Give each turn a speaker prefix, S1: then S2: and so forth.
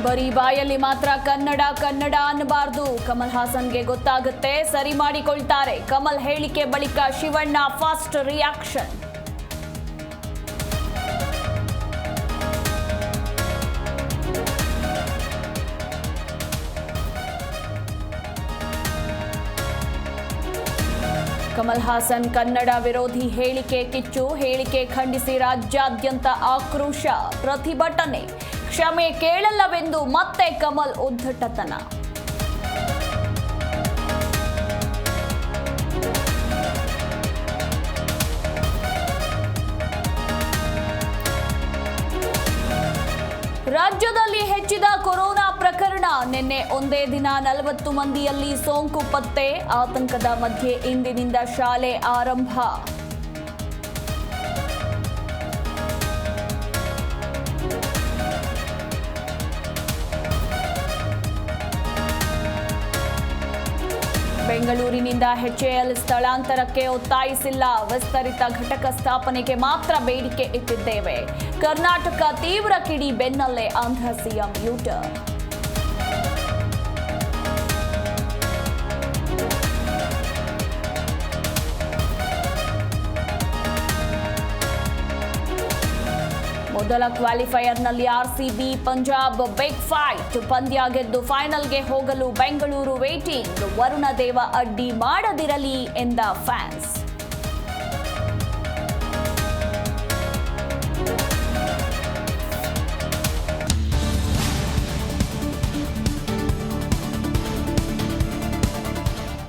S1: ಬರೀ ಬಾಯಲ್ಲಿ ಮಾತ್ರ ಕನ್ನಡ ಕನ್ನಡ ಅನ್ನಬಾರದು. ಕಮಲ್ ಹಾಸನ್ಗೆ ಗೊತ್ತಾಗುತ್ತೆ, ಸರಿ ಮಾಡಿಕೊಳ್ತಾರೆ. ಕಮಲ್ ಹೇಳಿಕೆ ಬಳಿಕ ಶಿವಣ್ಣ ಫಾಸ್ಟ್ ರಿಯಾಕ್ಷನ್. ಕಮಲ್ ಹಾಸನ್ ಕನ್ನಡ ವಿರೋಧಿ ಹೇಳಿಕೆ ಕಿಚ್ಚು. ಹೇಳಿಕೆ ಖಂಡಿಸಿ ರಾಜ್ಯಾದ್ಯಂತ ಆಕ್ರೋಶ, ಪ್ರತಿಭಟನೆ. ಕ್ಷಮೆ ಕೇಳಲ್ಲವೆಂದು ಮತ್ತೆ ಕಮಲ್ ಉದ್ಧಟತನ. ರಾಜ್ಯದಲ್ಲಿ ಹೆಚ್ಚಿದ ಕೊರೋನಾ ಪ್ರಕರಣ. ನಿನ್ನೆ ಒಂದೇ ದಿನ 40 ಮಂದಿಯಲ್ಲಿ ಸೋಂಕು ಪತ್ತೆ. ಆತಂಕದ ಮಧ್ಯೆ ಇಂದಿನಿಂದ ಶಾಲೆ ಆರಂಭ. ಬೆಂಗಳೂರಿನಿಂದ ಎಚ್ಎಎಲ್ ಸ್ಥಳಾಂತರಕ್ಕೆ ಒತ್ತಾಯಿಸಿಲ್ಲ. ವಿಸ್ತರಿತ ಘಟಕ ಸ್ಥಾಪನೆಗೆ ಮಾತ್ರ ಬೇಡಿಕೆ ಇಟ್ಟಿದ್ದೇವೆ. ಕರ್ನಾಟಕ ತೀವ್ರ ಕಿಡಿ ಬೆನ್ನಲ್ಲೇ ಆಂಧ್ರ ಸಿಎಂ ಯೂಟರ್ನ್. ಮೊದಲ ಕ್ವಾಲಿಫೈಯರ್ನಲ್ಲಿ ಆರ್ಸಿಬಿ ಪಂಜಾಬ್ ಬಿಗ್ ಫೈಟ್. ಪಂದ್ಯ ಗೆದ್ದು ಫೈನಲ್ಗೆ ಹೋಗಲು ಬೆಂಗಳೂರು ವೇಟಿಂಗ್. ವರುಣ ದೇವ ಅಡ್ಡಿ ಮಾಡದಿರಲಿ ಎಂದ ಫ್ಯಾನ್ಸ್.